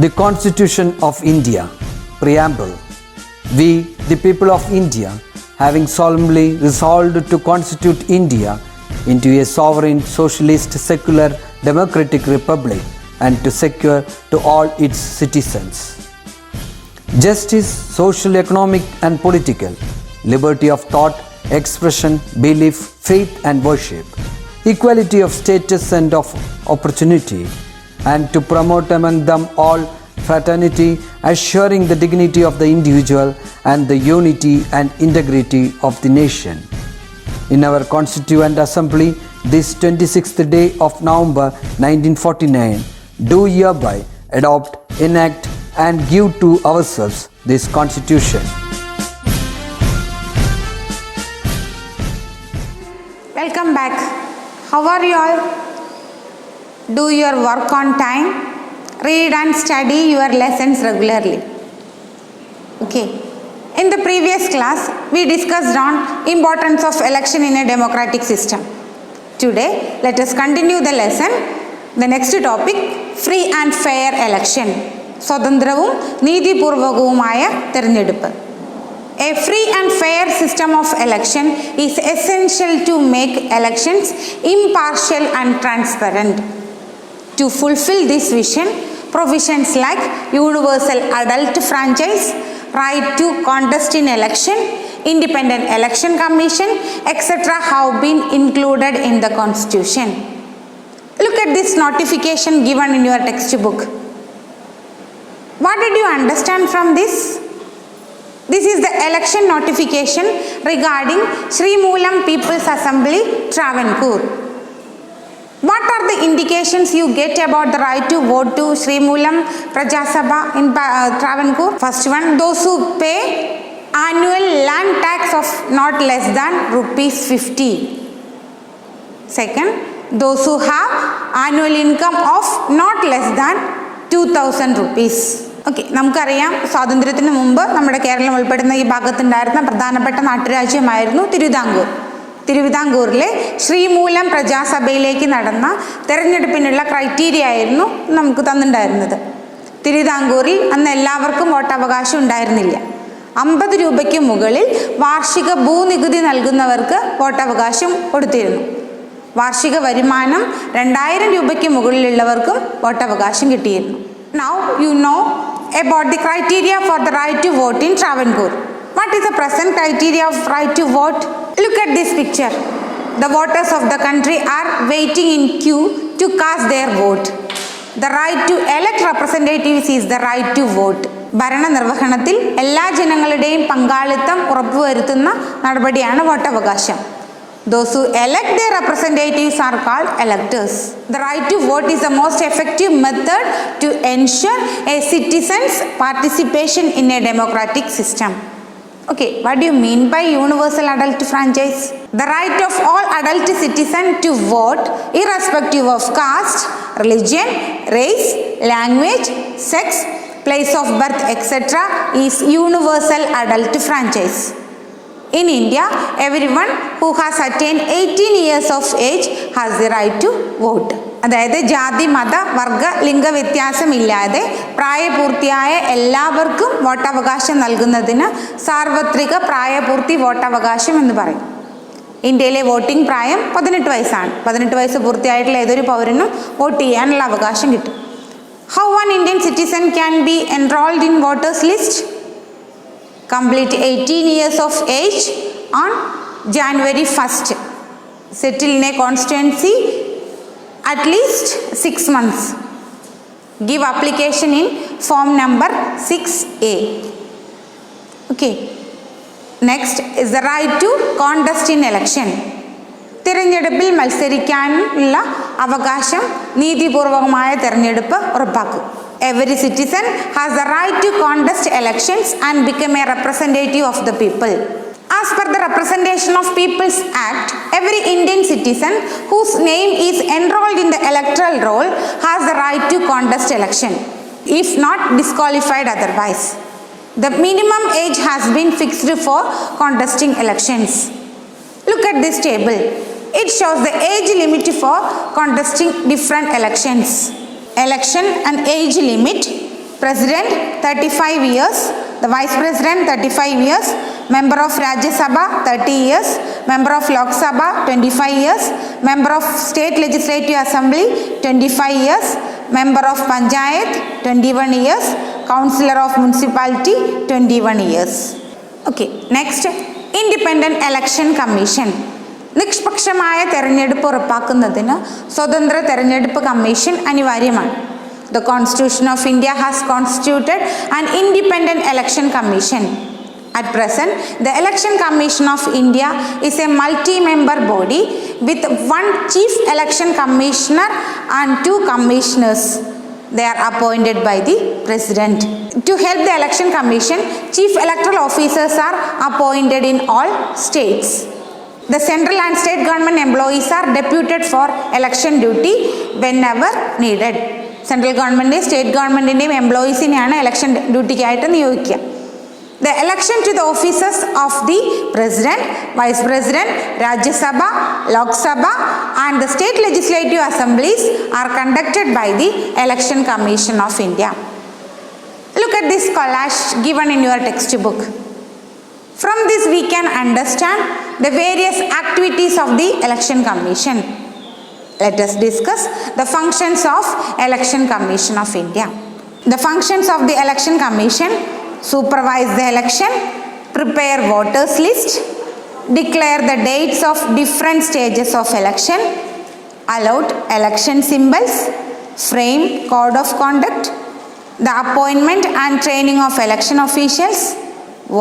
The Constitution of India, Preamble. We, the people of India, having solemnly resolved to constitute India into a sovereign, socialist, secular, democratic republic and to secure to all its citizens justice, social, economic and political, liberty of thought, expression, belief, faith and worship, equality of status and of opportunity, and to promote among them all fraternity, assuring the dignity of the individual and the unity and integrity of the nation. In our Constituent Assembly, this 26th day of November 1949, do hereby adopt, enact and give to ourselves this Constitution. Welcome back. How are you all? Do your work on time. Read and study your lessons regularly. Okay. In the previous class, we discussed on importance of election in a democratic system. Today, let us continue the lesson. The next topic, free and fair election. സ്വതന്ത്രവും നീതിപൂർവകവുമായ തിരഞ്ഞെടുപ്പ്. A free and fair system of election is essential to make elections impartial and transparent. To fulfill this vision, provisions like universal adult franchise, right to contest in election, independent election commission, etc. have been included in the Constitution. Look at this notification given in your textbook. What did you understand from this? This is the election notification regarding Sri Moolam People's Assembly, Travancore. What are the indications you get about the right to vote to Sri Moolam Praja Sabha in Travancore? First one, those who pay annual land tax of not less than ₹50. Second, those who have annual income of not less than ₹2,000. Okay, നമുക്കറിയാം സ്വാതന്ത്ര്യത്തിന് മുമ്പ് നമ്മുടെ കേരളം ഉൾപ്പെടുന്ന ഈ ഭാഗത്തുണ്ടായിരുന്ന പ്രധാനപ്പെട്ട നാട്ടുരാജ്യമായിരുന്നു തിരുവിതാംകൂർ. തിരുവിതാംകൂറിലെ ശ്രീമൂലം പ്രജാസഭയിലേക്ക് നടന്ന തെരഞ്ഞെടുപ്പിനുള്ള ക്രൈറ്റീരിയ ആയിരുന്നു നമുക്ക് തന്നിട്ടുണ്ടായിരുന്നത്. തിരുവിതാംകൂറിൽ അന്ന് എല്ലാവർക്കും വോട്ടവകാശം ഉണ്ടായിരുന്നില്ല. 50 രൂപയ്ക്ക് മുകളിൽ വാർഷിക ഭൂനികുതി നൽകുന്നവർക്ക് വോട്ടവകാശം കൊടുത്തിരുന്നു. വാർഷിക വരുമാനം 2000 രൂപയ്ക്ക് മുകളിലുള്ളവർക്കും വോട്ടവകാശം കിട്ടിയിരുന്നു. Now you know about the criteria for the right to vote in Travancore. What is the present criteria of right to vote? Look at this picture. The voters of the country are waiting in queue to cast their vote. The right to elect representatives is the right to vote. ഭരണ നിർവഹണത്തിൽ എല്ലാ ജനങ്ങളുടെയും പങ്കാളിത്തം ഉറപ്പുവരുത്തുന്ന നടപടിയാണ് വോട്ടവകാശം. Those who elect their representatives are called electors. The right to vote is the most effective method to ensure a citizen's participation in a democratic system. Okay, what do you mean by universal adult franchise? The right of all adult citizens to vote irrespective of caste, religion, race, language, sex, place of birth, etc. is universal adult franchise. In India, everyone who has attained 18 years of age has the right to vote. അതായത് ജാതി, മത, വർഗ, ലിംഗ വ്യത്യാസമില്ലാതെ പ്രായപൂർത്തിയായ എല്ലാവർക്കും വോട്ടവകാശം നൽകുന്നതിന് സാർവത്രിക പ്രായപൂർത്തി വോട്ടവകാശം എന്ന് പറയും. ഇന്ത്യയിലെ വോട്ടിംഗ് പ്രായം 18 വയസ്സാണ്. 18 വയസ്സ് പൂർത്തിയായിട്ടുള്ള ഏതൊരു പൗരനും വോട്ട് ചെയ്യാനുള്ള അവകാശം കിട്ടും. How one Indian citizen can be enrolled in voters list? Complete 18 years of age on January 1st. Settle in a constituency at least 6 months. Give application in form number 6A. Okay. Next is the right to contest in election. തിരഞ്ഞെടുപ്പിൽ മത്സരിക്കാനുള്ള അവകാശം നീതിപൂർവകമായ തിരഞ്ഞെടുപ്പ് ഉറപ്പാക്കും. Every citizen has the right to contest elections and become a representative of the people. As per the Representation of Peoples Act, every Indian citizen whose name is enrolled in the electoral roll has the right to contest election, if not disqualified otherwise. The minimum age has been fixed for contesting elections. Look at this table. It shows the age limit for contesting different elections. Election and age limit President 35 years, the Vice President 35 years, Member of Rajya Sabha 30 years, Member of Lok Sabha 25 years, Member of State Legislative Assembly 25 years, Member of Panchayat 21 years, Councillor of Municipality 21 years. Okay, next, Independent Election Commission. നിഷ്പക്ഷമായ തെരഞ്ഞെടുപ്പ് ഉറപ്പാക്കുന്നതിന് സ്വതന്ത്ര തെരഞ്ഞെടുപ്പ് commission അനിവാര്യമാണ്. The Constitution of India has constituted an independent election commission. At present, the Election Commission of India is a multi-member body with one chief election commissioner and two commissioners. They are appointed by the President. To help the Election Commission, chief electoral officers are appointed in all states. The central and state government employees are deputed for election duty whenever needed. Central ഗവൺമെൻറ്റിൻ്റെയും state ഗവൺമെൻറ്റിൻ്റെയും എംപ്ലോയീസിനെയാണ് election ഡ്യൂട്ടിക്കായിട്ട് നിയോഗിക്കുക. The election to the offices of the President, Vice President, Rajya Sabha, Lok Sabha and the state legislative assemblies are conducted by the Election Commission of India. Look at this collage given in your textbook. From this we can understand the various activities of the Election Commission. Let us discuss the functions of Election Commission of India. The functions of the Election Commission: supervise the election, prepare voters list, declare the dates of different stages of election, allot election symbols, frame code of conduct, the appointment and training of election officials,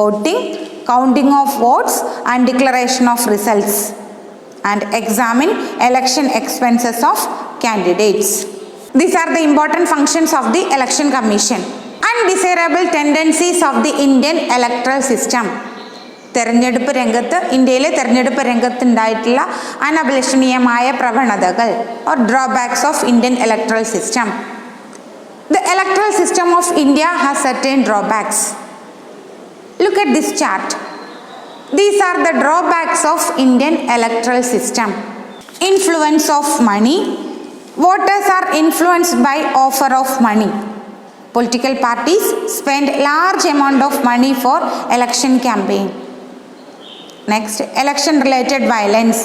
voting, counting of votes and declaration of results, and examine election expenses of candidates. These are the important functions of the Election Commission. Undesirable tendencies of the Indian electoral system. തെരഞ്ഞെടുപ്പ് രംഗത്ത് ഇന്ത്യയിലെ തെരഞ്ഞെടുപ്പ് രംഗത്തുണ്ടായിട്ടുള്ള അനഭിലഷണീയമായ പ്രവണതകൾ or drawbacks of Indian electoral system. The electoral system of India has certain drawbacks. Look at this chart. These are the drawbacks of Indian electoral system. Influence of money. Voters are influenced by offer of money. Political parties spend large amount of money for election campaign. Next, election related violence.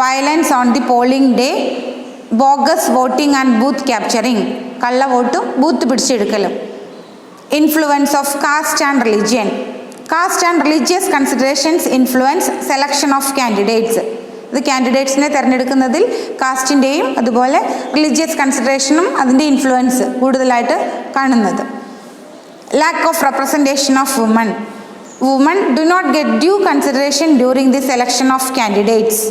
Violence on the polling day, bogus voting and booth capturing. കള്ള വോട്ടും booth പിടിച്ചെടുക്കലും. Influence of caste and religion. Caste and religious considerations influence selection of candidates. ഇത് കാൻഡിഡേറ്റ്സിനെ തിരഞ്ഞെടുക്കുന്നതിൽ കാസ്റ്റിൻ്റെയും അതുപോലെ religious കൺസിഡറേഷനും അതിൻ്റെ influence കൂടുതലായിട്ട് കാണുന്നത്. Lack of representation of women. Women do not get due consideration during this election of candidates.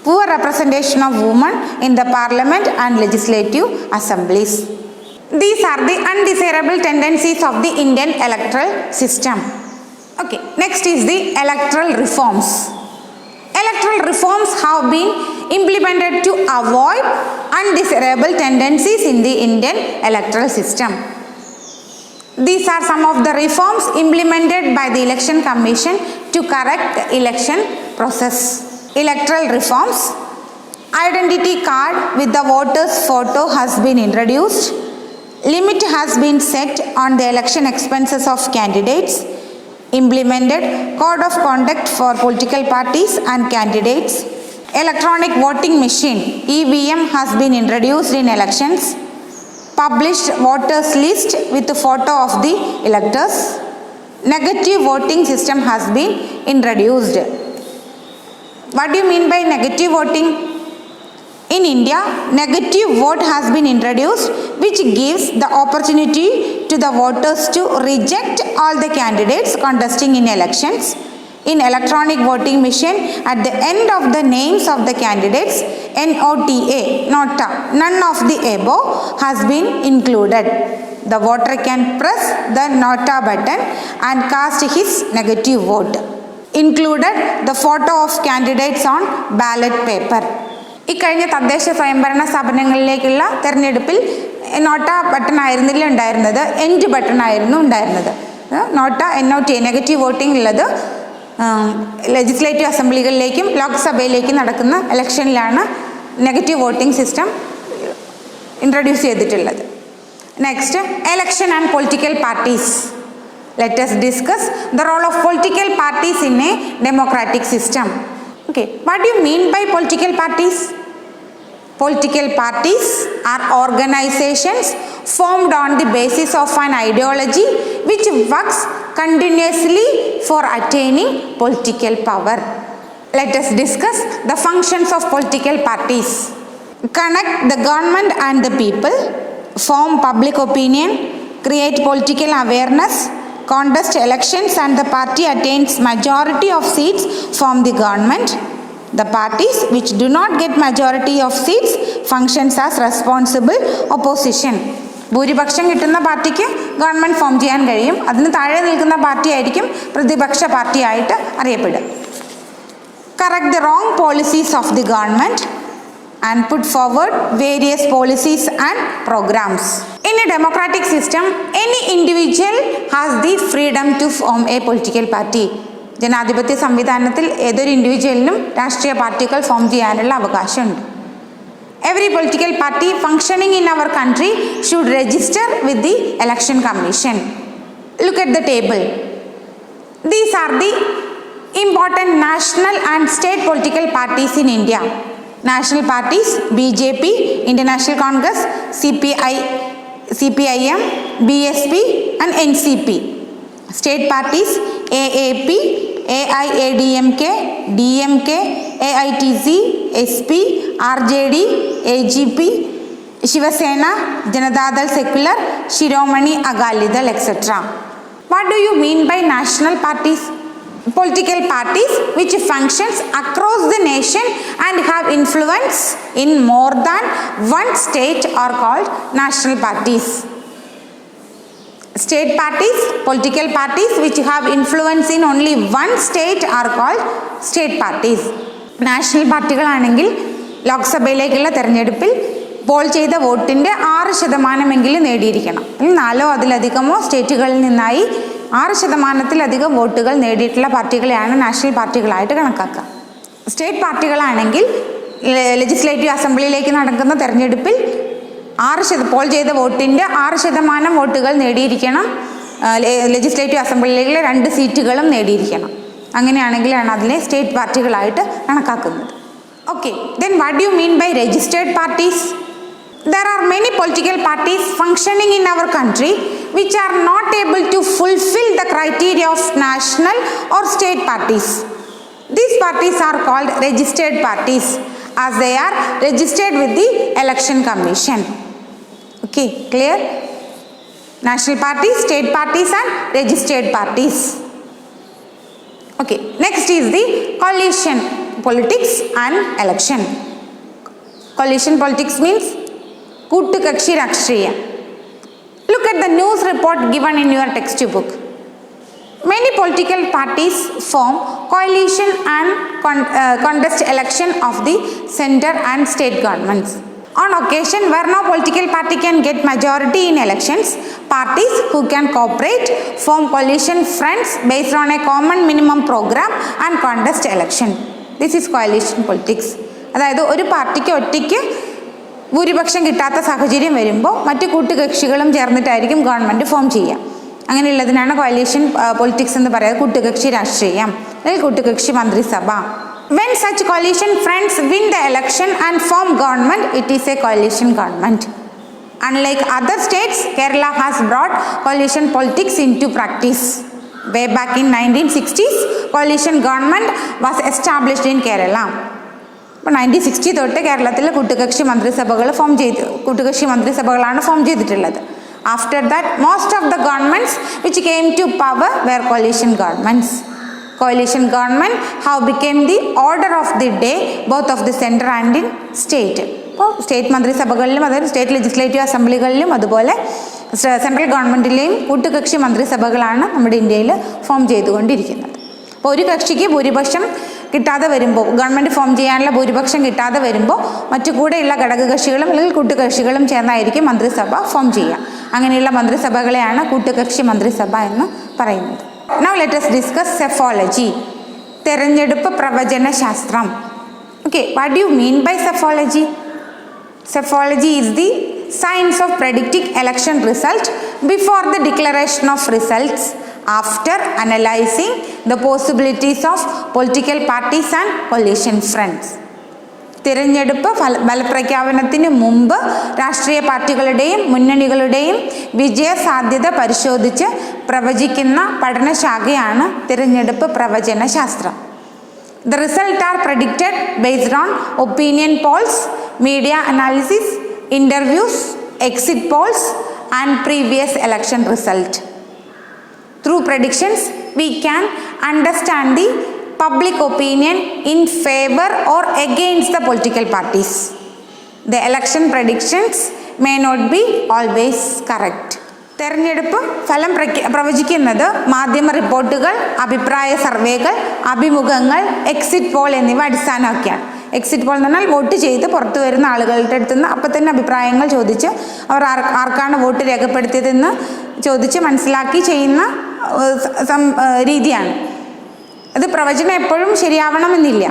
Poor representation of women in the parliament and legislative assemblies. These are the undesirable tendencies of the Indian electoral system. Okay, next is the electoral reforms. Electoral reforms have been implemented to avoid undesirable tendencies in the Indian electoral system. These are some of the reforms implemented by the Election Commission to correct the election process. Electoral reforms. Identity card with the voter's photo has been introduced. Limit has been set on the election expenses of candidates. Implemented code of conduct for political parties and candidates. Electronic voting machine EVM has been introduced in elections. Published voters list with the photo of the electors. Negative voting system has been introduced. What do you mean by negative voting? In India, negative vote has been introduced, which gives the opportunity to the voters to reject all the candidates contesting in elections. In electronic voting machine, at the end of the names of the candidates, NOTA, nota, none of the above has been included. The voter can press the nota button and cast his negative vote. Included the photo of candidates on ballot paper. ഇക്കഴിഞ്ഞ തദ്ദേശ സ്വയംഭരണ സ്ഥാപനങ്ങളിലേക്കുള്ള തെരഞ്ഞെടുപ്പിൽ NOTA button ആയിരുന്നില്ല ഉണ്ടായിരുന്നത്, end button ആയിരുന്നു ഉണ്ടായിരുന്നത്. NOTA NOTA negative voting ഉള്ളത് legislative അസംബ്ലികളിലേക്കും ലോക്സഭയിലേക്കും നടക്കുന്ന ഇലക്ഷനിലാണ് നെഗറ്റീവ് വോട്ടിംഗ് സിസ്റ്റം ഇൻട്രൊഡ്യൂസ് ചെയ്തിട്ടുള്ളത്. Next, election and political parties. Let us discuss the role of political parties in a democratic system. Okay, what do you mean by political parties? Political parties are organizations formed on the basis of an ideology which works continuously for attaining political power. Let us discuss the functions of political parties. Connect the government and the people, form public opinion, create political awareness, contest elections and the party attains majority of seats from the government. The parties which do not get majority of seats functions as responsible opposition. ഭൂരിപക്ഷം കിട്ടുന്ന പാർട്ടിക്ക് government form ചെയ്യാൻ കഴിയും. അതിന് താഴെ നിൽക്കുന്ന party ആയിരിക്കും പ്രതിപക്ഷ പാർട്ടിയായിട്ട് അറിയപ്പെടുക. Correct the wrong policies of the government and put forward various policies and programs. In a democratic system, any individual has the freedom to form a political party. ജനാധിപത്യ സംവിധാനത്തിൽ ഏതൊരു ഇൻഡിവിജ്വലിനും രാഷ്ട്രീയ പാർട്ടികൾ ഫോം ചെയ്യാനുള്ള അവകാശമുണ്ട്. Every political party functioning in our country should register with the Election Commission. Look at the table. These are the important national and state political parties in India. National parties: BJP, International Congress, CPIM, BSP and NCP. State parties: AAP, AIADMK, DMK, AITC, SP, RJD, AGP, Shiva Sena, Janata Dal Secular, Shiromani Akali Dal, etc. What do you mean by national parties? Political parties which functions across the nation and have influence in more than one state are called national parties. State parties, political parties which have influence in only one state are called state parties. National പാർട്ടികളാണെങ്കിൽ ലോക്സഭയിലേക്കുള്ള തെരഞ്ഞെടുപ്പിൽ poll ചെയ്ത വോട്ടിൻ്റെ 6% നേടിയിരിക്കണം. 4 അതിലധികമോ സ്റ്റേറ്റുകളിൽ നിന്നായി 6%-ലധികം വോട്ടുകൾ നേടിയിട്ടുള്ള പാർട്ടികളെയാണ് national പാർട്ടികളായിട്ട് കണക്കാക്കുക. സ്റ്റേറ്റ് പാർട്ടികളാണെങ്കിൽ ലെജിസ്ലേറ്റീവ് അസംബ്ലിയിലേക്ക് നടക്കുന്ന തെരഞ്ഞെടുപ്പിൽ പോൾ ചെയ്ത വോട്ടിൻ്റെ 6% വോട്ടുകൾ നേടിയിരിക്കണം. ലെജിസ്ലേറ്റീവ് അസംബ്ലിയിലേക്കുള്ള 2 സീറ്റുകളും നേടിയിരിക്കണം. അങ്ങനെയാണെങ്കിലാണ് അതിനെ സ്റ്റേറ്റ് പാർട്ടികളായിട്ട് കണക്കാക്കുന്നത്. Okay, then what do you mean by registered parties? There are many political parties functioning in our country which are not able to fulfill the criteria of national or state parties. These parties are called registered parties as they are registered with the Election Commission. Okay, clear? National parties, state parties and registered parties. Okay, next is the coalition politics and election. Coalition politics means കൂട്ടുകക്ഷി രാഷ്ട്രീയം. Look at the news report given in your textbook. Many political parties form coalition and contest election of the center and state governments. On occasion where no political party can get majority in elections, parties who can cooperate form coalition fronts based on a common minimum program and contest election. This is coalition politics. അതായത് ഒരു പാർട്ടിക്ക് ഒറ്റയ്ക്ക് ഭൂരിപക്ഷം കിട്ടാത്ത സാഹചര്യം വരുമ്പോൾ മറ്റ് കൂട്ടുകക്ഷികളും ചേർന്നിട്ടായിരിക്കും government form ചെയ്യുക. അങ്ങനെയുള്ളതിനാണ് കോalition പൊളിറ്റിക്സ് എന്ന് പറയുന്നത്. കൂട്ടുകക്ഷി രാഷ്ട്രീയം അല്ലെങ്കിൽ കൂട്ടുകക്ഷി മന്ത്രിസഭ. When such coalition friends win the election and form government, it is a coalition government. Unlike other states, Kerala has brought coalition politics into practice. Way back in 1960s, coalition government was established in Kerala. അപ്പോൾ 1960 തൊട്ട് കേരളത്തിൽ കൂട്ടുകക്ഷി മന്ത്രിസഭകളാണ് form ചെയ്തിട്ടുള്ളത്. After that, most of the governments which came to power were coalition governments. Coalition government have become the order of the day both of the center and in state. അപ്പോൾ state മന്ത്രിസഭകളിലും അതായത് state legislative അസംബ്ലികളിലും അതുപോലെ central ഗവൺമെൻറ്റിലെയും കൂട്ടുകക്ഷി മന്ത്രിസഭകളാണ് നമ്മുടെ ഇന്ത്യയിൽ form ചെയ്തുകൊണ്ടിരിക്കുന്നത്. അപ്പോൾ ഒരു കക്ഷിക്ക് ഭൂരിപക്ഷം കിട്ടാതെ വരുമ്പോൾ, ഗവൺമെൻറ് ഫോം ചെയ്യാനുള്ള ഭൂരിപക്ഷം കിട്ടാതെ വരുമ്പോൾ മറ്റു കൂടെയുള്ള ഘടകകക്ഷികളും അല്ലെങ്കിൽ കൂട്ടുകക്ഷികളും ചേർന്നായിരിക്കും മന്ത്രിസഭ ഫോം ചെയ്യുക. അങ്ങനെയുള്ള മന്ത്രിസഭകളെയാണ് കൂട്ടുകക്ഷി മന്ത്രിസഭ എന്ന് പറയുന്നത്. Now let us discuss Psephology. തെരഞ്ഞെടുപ്പ് പ്രവചന ശാസ്ത്രം. Okay, what do you mean by Psephology? Psephology is the science of predicting election result before the declaration of results after analyzing the possibilities of political parties and coalition fronts. തിരഞ്ഞെടുപ്പ് ഫലപ്രഖ്യാപനത്തിന് മുമ്പ് രാഷ്ട്രീയ പാർട്ടികളുടെയും മുന്നണികളുടെയും വിജയ സാധ്യത പരിശോധിച്ച് പ്രവചിക്കുന്ന പഠനശാഖയാണ് തിരഞ്ഞെടുപ്പ് പ്രവചന ശാസ്ത്രം. The results are predicted based on opinion polls, media analysis, interviews, exit polls and previous election result. Through predictions, we can understand the public opinion in favor or against the political parties. The election predictions may not be always correct. തെരഞ്ഞെടുപ്പ് ഫലം പ്രവചിക്കുന്നത് മാധ്യമ റിപ്പോർട്ടുകൾ, അഭിപ്രായ സർവേകൾ, അഭിമുഖങ്ങൾ, exit poll എന്നിവ അടിസ്ഥാനമാക്കിയാണ്. എക്സിറ്റ് പോൾ എന്ന് പറഞ്ഞാൽ വോട്ട് ചെയ്ത് പുറത്തു വരുന്ന ആളുകളുടെ അടുത്ത് നിന്ന് അപ്പം തന്നെ അഭിപ്രായങ്ങൾ ചോദിച്ച് അവർ ആർക്കാണ് വോട്ട് രേഖപ്പെടുത്തിയതെന്ന് ചോദിച്ച് മനസ്സിലാക്കി ചെയ്യുന്ന രീതിയാണ്. അത് പ്രവചനം എപ്പോഴും ശരിയാവണമെന്നില്ല.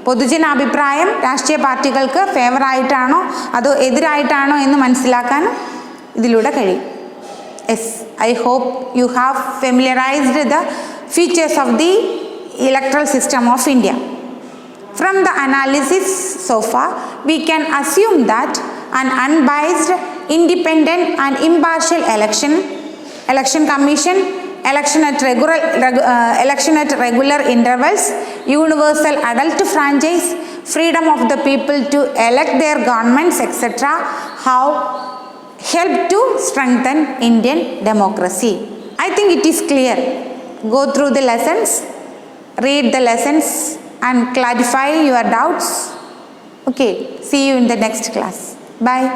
പൊതുജനാഭിപ്രായം രാഷ്ട്രീയ പാർട്ടികൾക്ക് ഫേവറായിട്ടാണോ അതോ എതിരായിട്ടാണോ എന്ന് മനസ്സിലാക്കാൻ ഇതിലൂടെ കഴിയും. Yes, I hope you have familiarized the features of the electoral system of India. From the analysis so far, we can assume that an unbiased, independent and impartial election commission, election at regular intervals, universal adult franchise, freedom of the people to elect their governments, etc. have helped to strengthen Indian democracy. I think it is clear. Go through the lessons, read the lessons and clarify your doubts. Okay, see you in the next class. Bye.